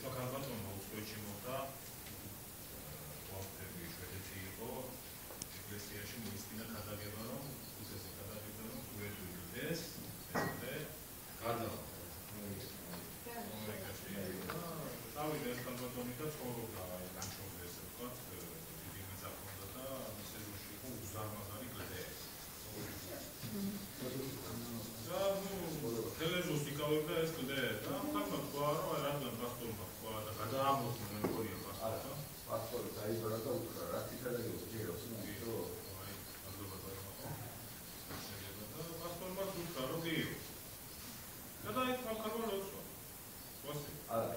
ერთმა ქალბატონმა უცხოეთში მოხდა ვაფთები შვედეთი იყო ეკლესიაში მოისმინა ქადაგება რომ უსესი ქადაგება რომ უერთო იდეს ესე გადავა თავი ეს ქალბატონი და ცხოვრობდა აი განშორდა ესე ვთქვათ დიდი მეძახონდა და სეზონში იყო უზარმაზარი კლდე და თელეზოს იკავებდა ეს კლდე და ხალხმა თქვა რომ აი რადგან პასპორტმა თქვა და გადაამოწმა მეგონია პასპორტა პასპორტი დაიბარა და უთხრა რა თითქოს ჯეროს ნიჭო აი ազգობათა და პასპორტმა უთხრა რომ გიო და აი ხალხმა როცა ვასი არა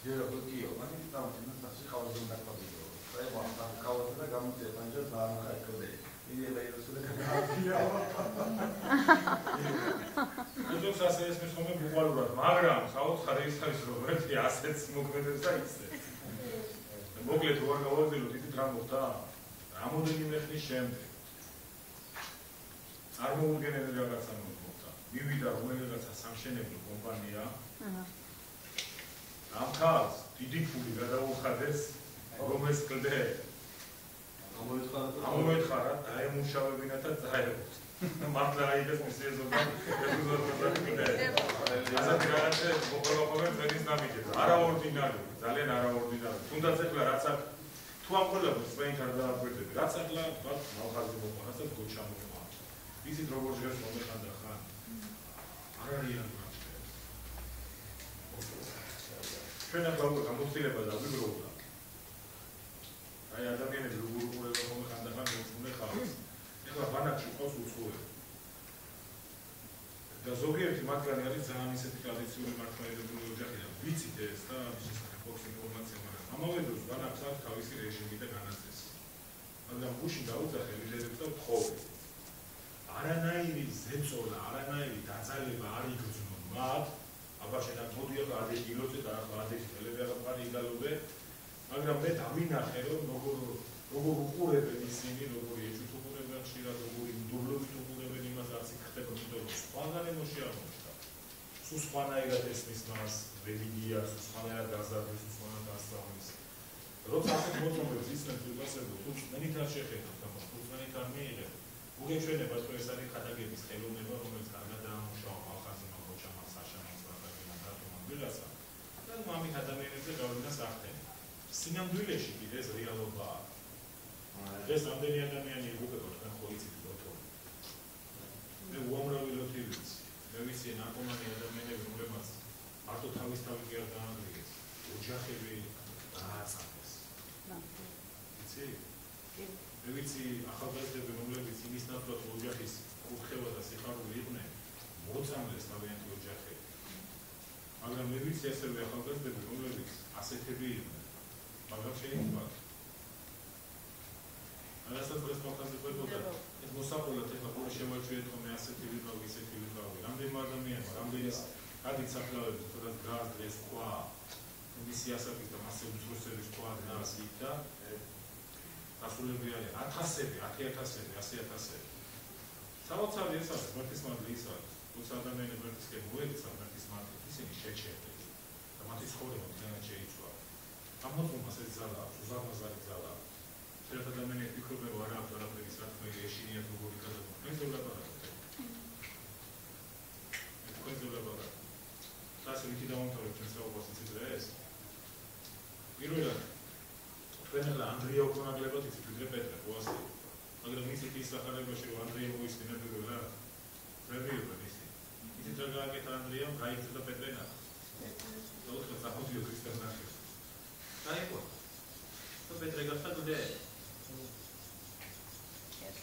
ჯეროს გიო მაგრამ დამჭირდა სასი ხავაზე დაკავებიო პრემა ხავაზე და გამოწია პანჯა დაამხა კლდე იდეა ისე გადააგია ეს ასე ეს მესხომე უყურებთ მაგრამ საოცარი ის არის რომ ერთი ასეც მოქმედებს და იცდებს მოკლედ უარ გავაგზავნოთ ისეთ რამ მოხდა რამოდენიმე ხნის შემდეგ წარმოუდგენელი რაღაცა მოხდა მივიდა რომელიღაცა სამშენებლო კომპანია ამ ხალხს დიდი ფული გადაუხადეს რომ ეს კლდე ამოეთხარა დაემუშავებინა და წაეღოთ მართლა აიგეს მისი ზოგადად ასეთი რაღაცა მოყოლოყოლენ ძვენის ნამიჯებს არაორდინარული ძალიან არაორდინარული თუნდაც ეხლა რაც თუ ამ ყველაფერს ჩვენით არ დააკვირდები რაც ეხლა თქვათ მალხაზი მოყვა რასაც გოჩამოყვა ისიც როგორ ჟღერს მომეხანდა ხან არ არიან მართლებს ჩვენ ახლა უკვე გამოცდილება დავიგროვდა აი ადამიანები როგორ უყურება მომეხანდა ხან მოწმუნე ხალხს ეხლა ბანაკში ყავს უცხოელი და ზოგიერთი მათგანი არის ძალიან ისეთი ტრადიციული მართლმადიდებლური ოჯახი და ვიცით ეს და ის ფოქს ინფორმაცია მაგრამ ამავე დროს ბანაკს აქვს თავისი რეჟიმი და განაწესი მაგრამ გუშინ დაუძახე ლიდერებს და ვთხოვე არანაირი ზეწოლა არანაირი დაძალება არ იგრძნო მათ აბა შენ მოდი ახლა ადეში ილოცეთ ახლა ადეში ხელები აღარ იგალობე მაგრამ მე დავინახე რომ როგორ უყურებენ ისინი როგორ ეჭვით ხშირად როგორი მდუვლობით უყურებენ იმას რაც იქ ხდება იმიტომ რომ სხვაგან შემოშა სულ სხვანაირად ესმის მას რელიგია სულ სხვანაირად გაზარდეს სულ სხვანაირად ასწავლის როცა ასეთ მოწმობებს ისმენთ უგასებო თუ წმენით არ შეხედავთ და თუ წმენით არ მიიღებთ უგეჩვენებათ რომ ეს არის ხადაგების ხელოვნება რომელიც კარგად დაამუშავა ხალხაზემა ხოჩამან საშამოს გადაგენა დატომა გულასა და მამით ადამიანებზე გავლენას ახდენენ სინამდვილეში კიდე ეს რეალობაა ეს ამდენი ადამიანი იგუგებოდ თან ხო იცით ბოთო მე უამრავი ლოთი ვიცი მე ვიცი ნარკომანი ადამიანები რომლებმაც მარტო თავის-თავი კი არ დაანგრიეს ოჯახები დააწამეს იცი მე ვიცი ახალგაზრდები რომლებიც იმის ნაცვლად ოჯახის კურთხევა და სიხარული იყვნენ მოწამლეს თავიანთი ოჯახები მაგრამ მე ვიცი ასევე ახალგაზრდები რომლებიც ასეთები იყვნენ მაგრამ შეიძლება რასაც ეს მოხდა ეს მოსაყოლად ეხლა პური შემოჩვიეთ რომ მე ასეთი ვიყავი ისეთი ვიყავი რამდენი ადამიანმა რამდენი გადით საფლავებს თუნდაც გააზრეს ყვა მისი ასაკის და მასე უცხოების ყვა დაასით და ასულები არის 1000-ები 10000-ები საოცარი ეს არის მართლის მადლი ის არის როცა ადამიანები მართლისკენ მოექცა მართლის მადლი ისინი შეჩერდნენ და მათი ცხოვრება ძალიან შეიცვალა ამოწმობას ეს ძალა უზარმაზარი ძალა ერთ ადამიანს ფიქრობენ რომ არ აქვს არაფერი საქმე ეშინიათ როგორი გადაგვა. ეს ზოგადად. ეს ზოგადად. ასე ვიქი დავამთავრებ ჩვენ საუბარს იცით რა ეს? პირველად თქვენ ახლა ანდრია უკონაგლებად იცით ვიდრე პეტრე ყواسი. მაგრამ ისეთი სახარებაში რომ ანდრია მოისმინა პირველად. პრევიუა ისი. იცით რა გააკეთა ანდრიამ, გაიქცა და პეტრენა. და უცხო საფუძვი ქრისტიანაში. გაიყო. და პეტრე გახდა გდე.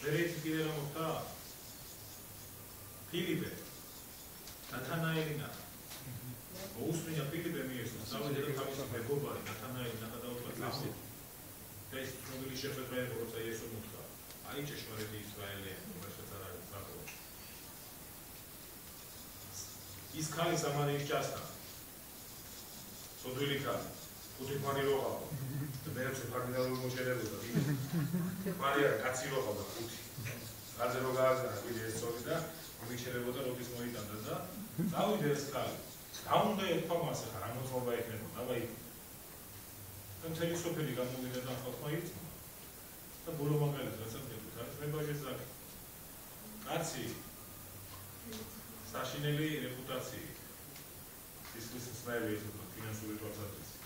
Perezi კიდე რა მოხდა? ფილიპე ნათანაელინა მოусმინა ფილიპე მიესწრო სამედრო თავისი მეგობარი ნათანაელინა გადაუწყდა ეს პრობლემი შეხვედრა იყო როცა იესო მოხდა აი ჭეშმარიტი ისრაელიანი რომელსაც არ არის საკო ის ქალი სამარიის ჭასდა სოდვილი ქალი ხუთი როღავ და მეერჩე კარდინალური მოშერებოდა მარია კაცი როღავ და ხუთი რაზე რო გააზრდა კიდე ეს სწორი და მიჩერებოდა როდის მოიტანდა და დავიდე ეს ქალი და უნდა ეთქვა მას ახლა რა მოწმობა ექნებოდა აბა მთელი სოფელი გამოვიდა და ხალხმა ირწმა. და ბოლო მაგალითად რასაც გეტყვით არის მე ბაჟეზაკი. კაცი საშინელი რეპუტაციით ისის მსმენელი ესაა ფინანსური თვალსაზრისით.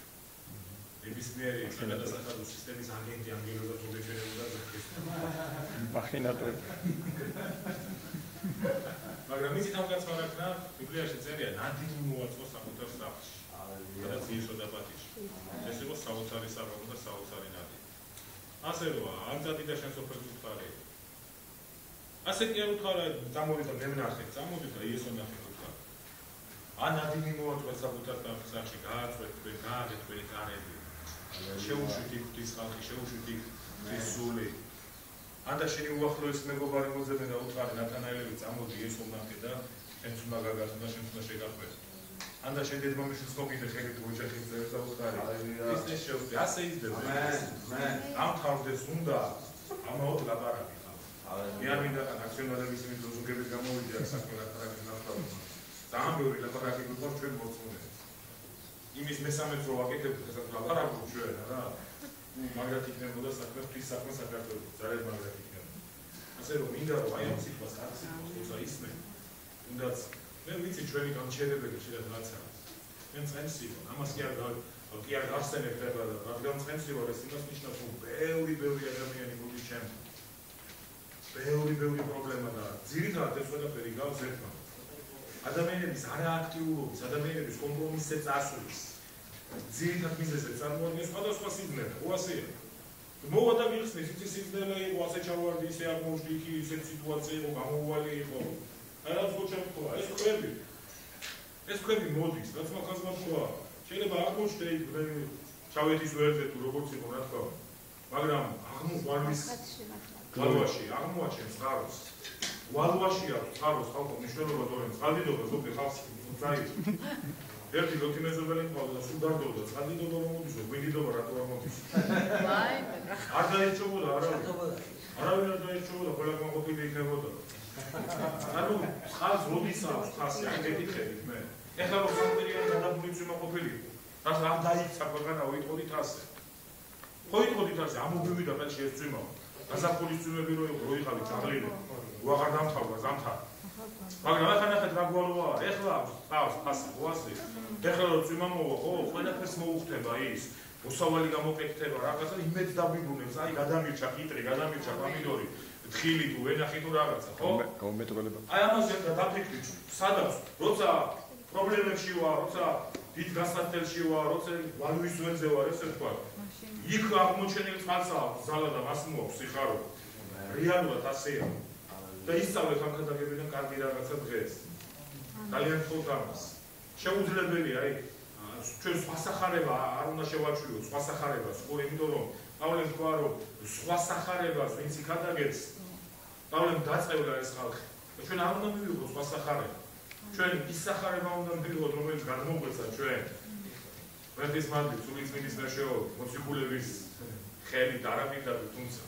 ნებისმიერი გადასახადო სისტემის აგენტი ანგელოზა თუ შეერეოდა ზაქეს. მახინატორი. მაგრამ იცით ამ კაცმა რა ქნა ბიბლიაში წერია ნადიმი მოაწყო საკუთარ სახლში. სადაც იესო დაპატიჟა. ეს იყო საოცარი საღამო და საოცარი ნადიმი. ასე როა არ წადიდა შენ სოფელს უთხარი. ასე კი არ უთხარა წამოვიდა მე ვნახე წამოვიდა იესო ნახე უთხარი. ან ნადიმი მოაწყო საკუთარ სახლში გააწვეთ თქვენ გააღეთ თქვენი კარები. შეუშვით იქ ღვთის ხალხი შეუშვით იქ ღვთის სული. ანდა შენი უახლოესი მეგობარი მოძებნა და უთხარი ნათანაელები წამოდი იესო ნახე და შენც უნდა გაგას და შენც უნდა შეგახვეს. ანდა შენ დედმამიშვილს მოგიდე ხელით ოჯახის წევრს და უთხარი. ისე შეუძლია ასე იზრდება. ამთავრდეს უნდა ამაოდ ლაპარაკი. მეამინდა ნაციონალიზმის იმის ლოზუნგების გამოვიდა საქმე ლაპარაკის ნახტავი. ძალიან ბევრი ლაპარაკი გვყავს ჩვენ მოცემულებს. იმის მესამეც რო ვაკეთებთ ესეთ ლაპარაკს ჩვენ რა. მაგრად იქნებოდა საქმე ღვთის საქმე საქართველოს. ძალიან მაგრად იქნებოდა. ასე რომ მინდა რომ აი ამ სიტყვას არ სიტყვას თუმცა ისმენ. თუნდაც მე ვიცი ჩვენი გამჩერებელი შეიძლება რაცა. მე წენსი ვარ. ამას კი არ გახსენებ ხება და რადგან წენსი ვარ ეს იმას ნიშნავს რომ ბევრი ადამიანი გულის ჩემ. ბევრი პრობლემა და ძირითადად ეს ყველაფერი გავს ერთმანეთს. ადამიანების არააქტიურობის, ადამიანების კომპრომისზე წასვლის. ძირითად მიზეზად წარმოადგენს სხვადასხვა სიზნელა, უასია. მოვა და მიხსნის, იცი სიზნელა იყო, ასე ჩავარდი, ისე აღმოჩნდი, იქ ისეთ სიტუაცია იყო, გამოუვალი იყო. აი რა ვთქვა, ეს ქვები მოდის, რაც მაგაზმა თქვა. შეიძლება აღმოჩნდე იქ ჩავედის ვერზე თუ როგორც იყო რა თქვა. მაგრამ აღმოვალვის ვალვაში აღმოაჩენს წყაროს. ვალვაში აქვს წყაროს ხალხო მნიშვნელობა თორემ წყალდიდობა ზოგი ხალხს წაი. ერთი ლოთიმეზობელი ყავდა და სულ დარდოდა წყალდიდობა რომ მოდის, გვინდიდობა რატო არ მოდის. არ დაიჭობოდა არავინ არ დაიჭობოდა, ყველა გამოყოფილი იქნებოდა. ანუ ხალხს როდის აქვს ხალხი არ გეკითხებით მე. ეხლა რომ სამტრიანი გადაბმული მოყოფილი. რას არ დაიქცა ქვეყანა უიტყოდით ასე. ხო იტყოდით ასე, ამობივიდა კაც შეეცვიმა. გაზაფხულის წვიმები რო იყავით აღლინე. უაღარ დამთავრდა ზამთარ. მაგრამ ახლა ნახეთ რა გვალოა. ეხლა ხავს ფასი ყواسი. ეხლა რომ წვიმა მოვა, ხო, ყველაფერს მოუხდება ის. უსავალი გამოკეთდება, რაღაცა იმედ დაბიბრუნებს, აი გადამირჩა ყიტრი, გადამირჩა პომიდორი, თხილი თუ ვენახი თუ რაღაცა, ხო? გაუმეტყველება. აი ამაზე დაფიქრდი, სადაც როცა პრობლემებში ვარ, როცა დიდ გასათელში ვარ, როცა ვალვის ველზე ვარ, ესე ვთქვა. იქ აღმოჩენილ წყალსა ზალა და მას მოაქვს სიხარო. რეალურად ასეა. და ისწავლეთ ამ ქადაგებიდან კარგი რაღაცა დღეს. ძალიან მხოლოდ ამას. შეუძლებელია აი ჩვენ სხვა სახარება არ უნდა შევაჩვიოთ სხვა სახარებას, ხო, იმიტომ რომ პავლემ თქვა რომ სხვა სახარებას ვინც იქადაგებს, პავლემ დაწყევდა ეს ხალხი. ჩვენ არ უნდა მივიღოთ სხვა სახარება. ჩვენ ის სახარება უნდა მივიღოთ, რომელიც გადმოგვეცა ჩვენ. ვერდის მადლი, სულიწმინდის ნაშეო, მოციქულების ხელით არაფერად თუმცა.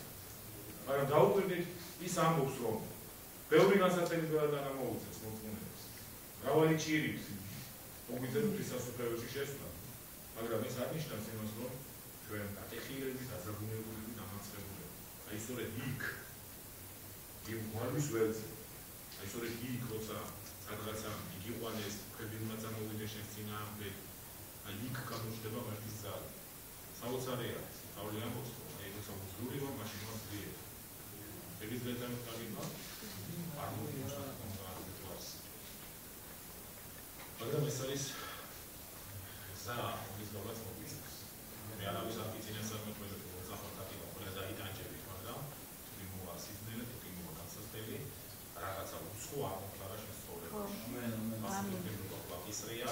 მაგრამ დაუკვირდით ის ამბობს რომ ბევრი განსაცდელი და გამოუწეს მოწმუნეებს. მრავალი ჭირით მოგიძებთ ის სასופველში შესვლა, მაგრამ ეს არ ნიშნავს იმას, რომ ჩვენ ატეხილებით, აზაგუნებულებით დამარცხებული. აი სწორედ იქ იმ ვალვის ველზე, აი სწორედ იქ როცა სადღაცა იგიყვანეს, ქვები უნდა წამოვიდეს შენს წინააღმდეგ, აი იქ გამოჩნდება მართლის ძალა. საოცარია, პავლე ამბობს, აი როცა უძლურია, მაშინ მოძლიერ. შეგიძლიათ ამ კალიბა არ მოგიჩვენოთ კონტრაქტს. მაგრამ ეს არის ზა ის რაღაც მოგიწევს. მე არავის არ გიწინეს ამ მოწმეებს, მოწახოთ აკითხვა ყველა დაიტანჯებით, მაგრამ თუ მოასიზნელეთ, თუ მოგახსოვდელი, რაღაცა უცხო აღმოჩნდა შენ ცხოვრებაში. ამენ. ისრია,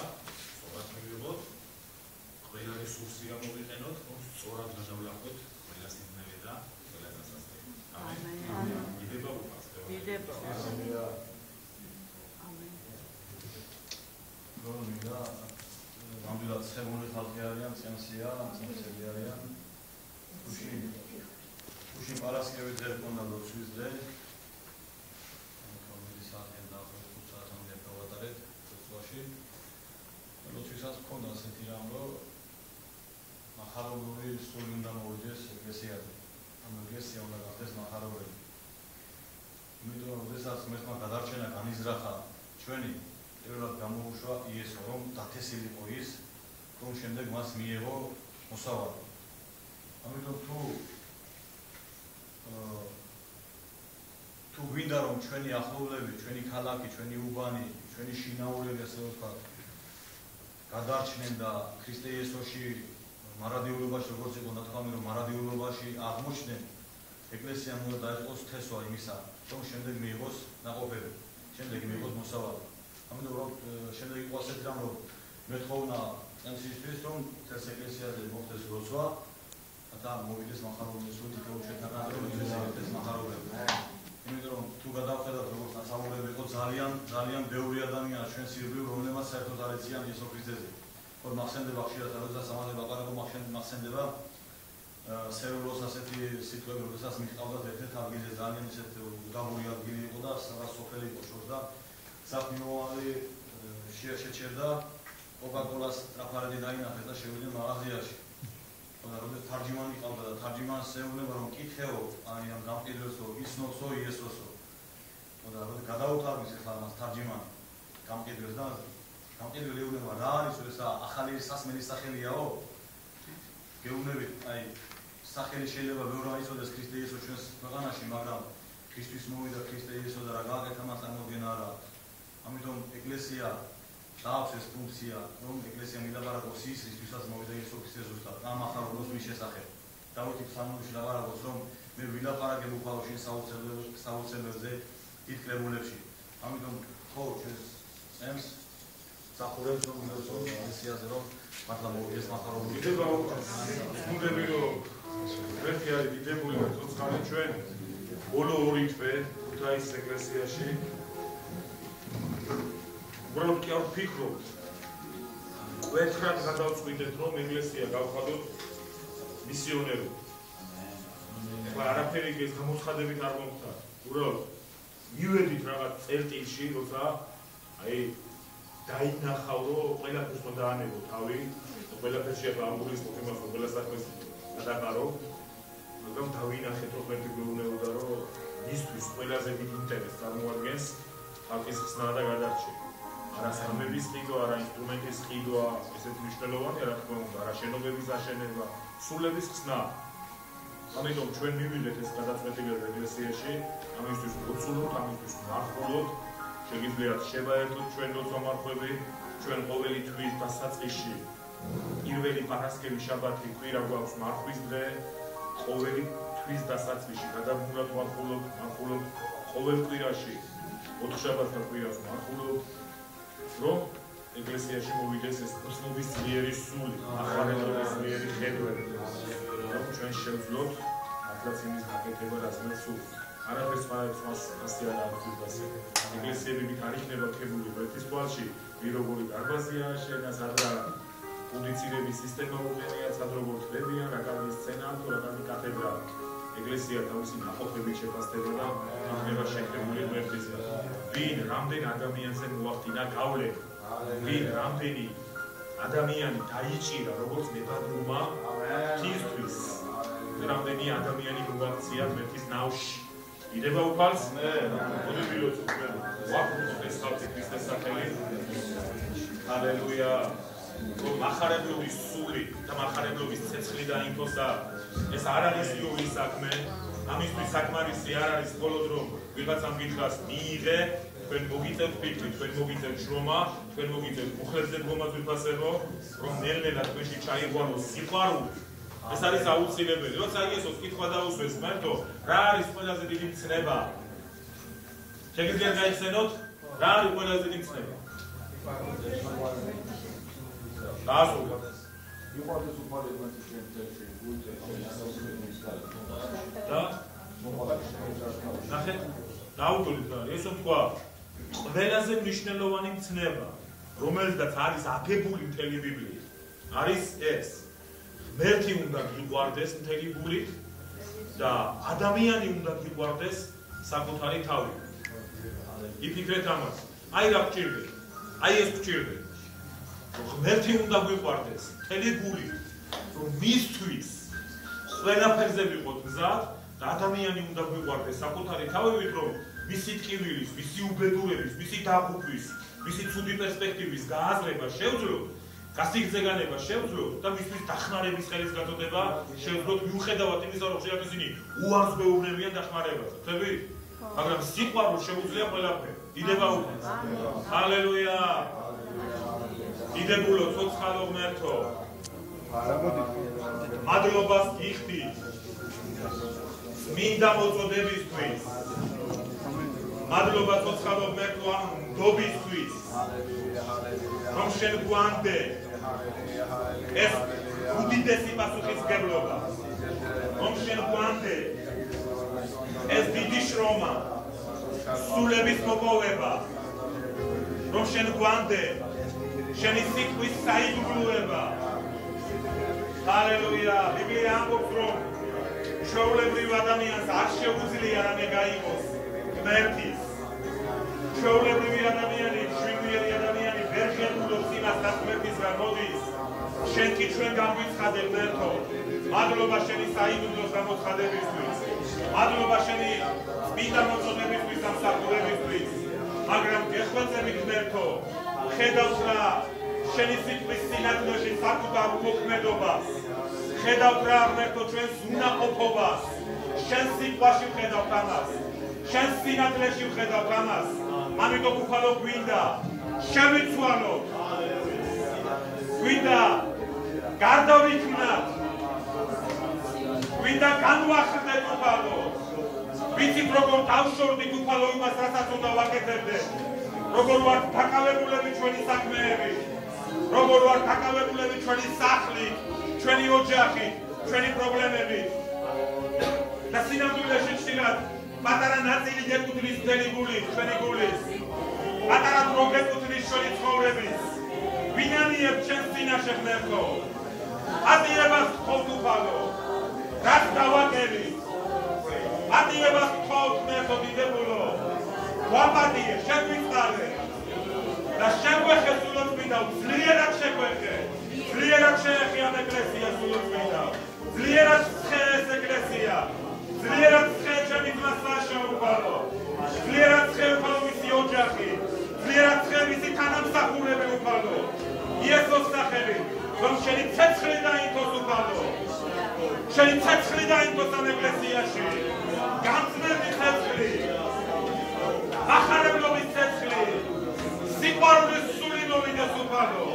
სწორად მივიღოთ, ყველა რესურსი გამოვიყენოთ, სწორად გაჟავლახოთ ყველა სიზნელე და ყველა დასასწრები. ამენ. იდება უფასო. იდება. გონია ნამდვილად სერმონი ხალხი არიან, წენსია, წენსები არიან. უშინ პარასკევი დღე ქონდა ლოცვის დღე. კომიტეტის საათი დაახლოებით 5 საათამდე გავატარეთ ლოცვაში. ლოცვისას ქონდა ასეთი რამ, რომ მახარობლური სული უნდა მოვიდეს ეკლესიაზე. Am ეკლესია უნდა გახდეს მახარებელი. იმიტომ რომ შესაძ მესმა გადარჩენა განიზრახა ჩვენი პირველად გამოუშვა იესო რომ დათესილიყო ის რომ შემდეგ მას მიიღო მოსავალი. ამიტომ თუ გვინდა რომ ჩვენი ახლობლები, ჩვენი ქალაქი, ჩვენი უბანი, ჩვენი შინაურები ასე ვთქვათ გადარჩნენ და ქრისტე იესოში მარადიულობაში როგორც იყო ნათქვამი რომ მარადიულობაში აღმოჩნდნენ ეკლესიამ უნდა დაიწყოს თესვა იმისა რომ შემდეგ მიიღოს ნაყოფები, შემდეგ მიიღოს მოსავალი. ამიტომ რომ შემდეგ იყო ასეთი რამ რომ მეთხოვნა წემსისთვის რომ ეს ეკლესიაზე მოხდეს როცვა და მოვიდეს მახარობლის სული თითოეულ შეთანხმებას რომ ეს მახარობლები. იმიტომ რომ თუ გადავხედავთ როგორც ასაუბრები იყო ძალიან ბევრი ადამიანია ჩვენ სირბილ რომლებმაც საერთოდ არ ეციან იესო ქრისტეზე. რომ მახსენდება ხშირად როდესაც ამაზე ლაპარაკობ მახსენდება სეულოს ასეთი სიტყვები როდესაც მიჰყავდათ ერთ-ერთ ადგილზე ძალიან ისეთ უდაბური ადგილი იყო და სადაც სოფელი იყო შორს და საფნიოვანი შეჩერდა კოკაკოლას ტრაფარები დაინახეს და შევიდნენ მაღაზიაში. როდესაც თარჯიმანი ყავდა და თარჯიმანს ეუბნება რომ კითხეო აი ამ გამყიდველსო ისნოსო იესოსო. და როდესაც გადაუთარგმნის ახლა მას თარჯიმანი გამყიდველს და გამყიდველი ეუბნება რა არის ეს ახალი სასმელის სახელიაო? გეუბნებით აი სახელი შეიძლება ბევრი არ იცოდეს ქრისტე იესო ჩვენს ქვეყანაში, მაგრამ ქრისტეს მოვიდა ქრისტე იესო და რა გააკეთა მას წარმოდგენა არა. ამიტომ ეკლესია დააქვს ეს ფუნქცია, რომ ეკლესია მილაპარაკოს ის, რისთვისაც მოვიდა იესო ქრისტე ზუსტად, ამ ახალობის მის შესახებ. დავითი ფსალმებში ლაპარაკობს, რომ მე ვილაპარაკებ უხალო შენ საოცრებებზე დიდ კრებულებში. ამიტომ ხო ჩვენს წემს სახურებს რომ ეკლესიაზე რომ მართლა მოვიდეს მახარობლური. დიდება გუნდები რომ ერთი არის დიდებული და ცოცხალი ჩვენ ბოლო ორი თვე ქუთაისის ეკლესიაში უბრალოდ კი არ ვფიქრობთ ყველგან გადავწყვიტეთ რომ ეკლესია გავხადოთ მისიონერად. ახლა არაფერი ეს გამოცხადებით არ მომხდარ. უბრალოდ მივედით რაღაც წერტილში როცა აი დაინახავ რომ ყველაფერს უნდა დაანებო თავი, ყველაფერში ახლა ამბულის მოხიმას ყველა საქმეს გადაყარო, მაგრამ დავინახეთ რომ ერთი გვეუბნებოდა რომ მისთვის ყველაზე დიდ ინტერესს წარმოადგენს ხალხის ხსნა და გადარჩენა. არა სამების ყიდვა, არა ინსტრუმენტის ყიდვა, ესეთი მნიშვნელოვანი რა თქმა უნდა, არა შენობების აშენება, სულების ხსნა. ამიტომ ჩვენ მივიდეთ ეს გადაწყვეტილება ეკლესიაში, ამისთვის ვუცულობთ, ამისთვის ვმარხულობთ. შეგიძლიათ შევაერთოთ ჩვენ როცა მარხვები, ჩვენ ყოველი თვის დასაწყისში პირველი პარასკევი შაბათი კვირა გვაქვს მარხვის დღე, ყოველი თვის დასაწყისში გადაგმულად მარხულობთ, ყოველ კვირაში 4 შაბათს და კვირას მარხულობთ, რომ ეკლესიაში მოვიდეს ეს ღვთის ძლიერი სული, ახალების ძლიერი ხედვები, რომ ჩვენ შევძლოთ მართლაც იმის გაკეთება, რაც მე სურს. არაფერს მას ასე არ აქვს. ეკლესიები არ იქნება ქებული ღვთის თვალში, ვიროგული დარბაზია შენა სადღა პუნიცირების სისტემა უყენია, სად როგორ თლებიან, რა კარგი სცენაა თუ რა კარგი კათედრაა. ეკლესია თავისი ნაყოფებით შეფასდება და იქნება შექმნილი ღვთისგან. ვინ რამდენ ადამიანზე მოახდინა გავლენა, ვინ რამდენი ადამიანი დაიჭირა როგორც მებადრუმა ქრისტეს, რამდენი ადამიანი მოაქცია ღმერთის ნავში. იდება უფალს? მოდი ვილოცოთ ჩვენ. ვაფრთხილოთ ეს ხალხი ქრისტეს სახელი. ჰალელუია. რომ მახარებლობის სული და მახარებლობის ცეცხლი დაინფოსა. ეს არ არის იურის საქმე. ამისთვის საკმარისი არ არის მხოლოდ რომ ვიღაცამ გითხრას მიიღე, თქვენ მოგიწევთ ფიქრი, თქვენ მოგიწევთ შრომა, თქვენ მოგიწევთ მუხლებზე დგომას ვიფასებო, რომ ნელ-ნელა თქვენში ჩაიყვანოს სიყვარული. ეს არის აუცილებელი. როცა იესოს კითხვა დაუსვეს მარტო, რა არის ყველაზე დიდი მცნება? შეგიძლიათ გაიხსენოთ, რა არის ყველაზე დიდი მცნება? დაასრულოთ. იყვარდეს უფალი ეგვენცი შემთხვევაში, და ნახეთ, დაუგულით რა, ესო თქვა, ყველაზე მნიშვნელოვანი მცნება, რომელზეც არის აგებული მთელი ბიბლია, არის ეს. ღმერთი უნდა გიყვარდეს მთელი გულით და ადამიანი უნდა გიყვარდეს საკუთარი თავით. იფიქრეთ ამას. აი რა გჭირდება. აი ეს გჭირდება. ღმერთი უნდა გიყვარდეს მთელი გულით რომ მისთვის ყველაფერზე ვიყოთ მზად და ადამიანი უნდა გვიყვარდეს საკუთარი თავივით, რომ მისი ტკივილის, მისი უბედურების, მისი დაღუპვის, მისი ცუდი პერსპექტივის გააზრება შევძლოთ, გასიგრძეგანება შევძლოთ და მისთვის დახმარების ხელის გაწოდება შევძლოთ მიუხედავად იმისა, რომ შეიძლება ისინი უარს მეუბნებიან დახმარებას. ხვდებით? მაგრამ სიყვარულს შეუძლია ყველაფერი. დიდება უკვე. ჰალელუია. დიდებულო, ცოცხალო ღმერთო. მადლობას გიხდით. მინდა მოწოდებისთვის. მადლობა ცოცხალო ღმერთო ამ ნდობისთვის. რომ შენ გვამდე ეს უდიდესი პასუხისმგებლობა. რომ შენ გვამდე ეს დიდი შრომა, სულების მოპოვება, რომ შენ გვამდე შენი სიტყვის საიდუმლოება. ჰალელუია. ბიბლია ამბობს, რომ ჩვეულებრივ ადამიანს არ შეუძლია რამე გაიგოს ღმერთის. ჩვეულებრივი ადამიანი, შვიდმიერი ადამიანი ვერ შეუძლებს იმას, რაც ღმერთისგან მოდის. შენ კი ჩვენ გამგვიცხადე ღმერთო, მადლობა შენი საიდუმლოს გამოცხადებისთვის. მადლობა შენი წმინდა მოწოდებისთვის და მსახურებისთვის. მაგრამ გეხვეწებით ღმერთო, ხედავთ რა შენი სიტყვის სინათლეში საკუთარ მოქმედობას. ხედავთ რა ღმერთო ჩვენს უნაყოფობას. შენ სიტყვაში ვხედავთ ამას. შენ სინათლეში ვხედავთ ამას. ამიტომ უფალო გვინდა შევიცვალოთ. გვინდა გარდავიქმნათ. გვინდა განვახდეთ უფალო. ვიცით როგორ დავშორდით უფალო იმას, რასაც უნდა ვაკეთებდეთ. როგორ ვარ დაკავებულები ჩვენი საქმეებით. როგორ ვარ დაკავებულები ჩვენი სახლით, ჩვენი ოჯახით, ჩვენი პრობლემებით. და სინამდვილეში ხშირად პატარა ნაწილი გეკუთვნის მთელი გულით, ჩვენი გულის. პატარა დრო გეკუთვნის ჩვენი ცხოვრების. ვინანიებ ჩემს წინაშე ღმერთო. ატირებას გთხოვთ უფალო. რაც დავაკელით. ატირებას გთხოვთ ღმერთო დიდებულო. ვაპატიე, შეგვიწყალე. და შეგვეხე სულოწმინდაო, ძლიერად შეგვეხე. ძლიერად შეეხე ამ ეკლესიას სულოწმინდაო. ძლიერად ხე ეს ეკლესია. ძლიერად ხე ჩემი კლასაშა უფალო. ძლიერად ხე უფალო მისი ოჯახი. ძლიერად ხე მისი თანამსახურები უფალო. იესოს სახელით, რომ შენი ცეცხლი დაინთოს უფალო. შენი ცეცხლი დაინთოს ამ ეკლესიაში. განწმენდი ცეცხლი. ახარებლობის ცეცხლი. სიყვარულის სული მოვიდეს უფალო.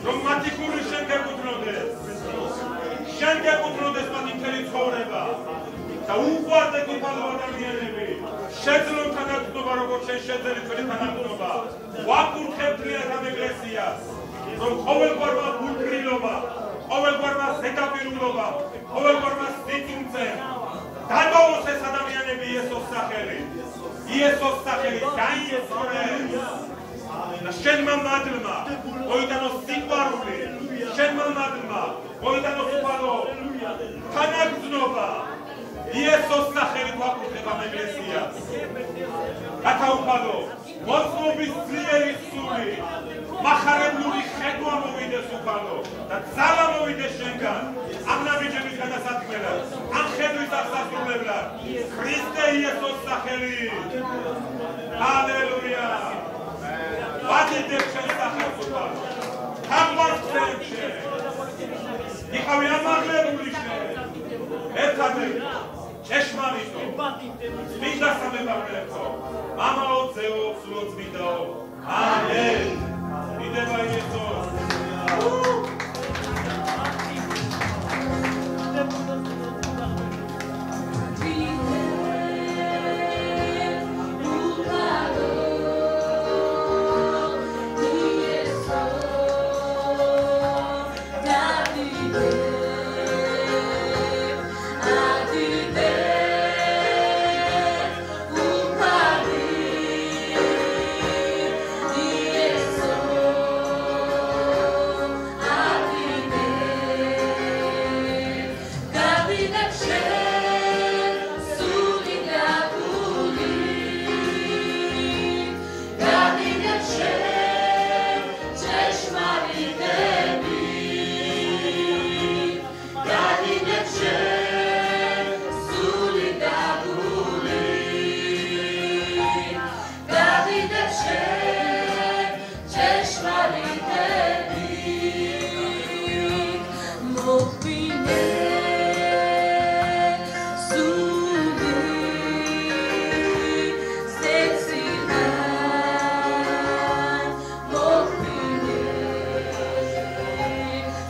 რომ მათი გული შენ გეკუთვნოდეს. შენ გეკუთვნოდეს მათი მთელი ცხოვრება. და უყვარდეთ უფალო ადამიანები. შეძლოთ თანაგრძნობა, როგორც შენ შეძელი ჩვენი თანაგრძნობა. ვაკურთხებთ ლიად ამ ეკლესიას. რომ ყოველგვარმა გულგრილობა, ყოველგვარმა ზედაპირულობა, ყოველგვარმა სიწუნწე დაგავოს ეს ადამიანები იესოს სახელით. იესოს სახელით გაიესწორეს. და შენმა მადლმა მოიტანოს სიყვარული. შენმა მადლმა მოიტანოს უფალო თანაგრძნობა. იესოს სახელით ვაკურთხებ ამ ეკლესიას. რათა უფალო მოწმობის ძლიერი სული, მახარებლური ხედვა მოვიდეს უფალო და ძალა მოვიდეს შენგან ამ ნაბიჯების გადასადგმელად, ამ ხედვის აღსასრულებლად. ქრისტე იესოს სახელით. ჰალელუია. ვადიდებ შენ სახელს უფალო. თაგვარცხებ შენ. იყავი ამაღლებული შენ. ერთადერთი ჭეშმარიტო წმინდა სამებაყრეო მამაო ძეო სულოწმინდაო ამენ. დიდება იესოს. Yes,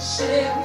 შენ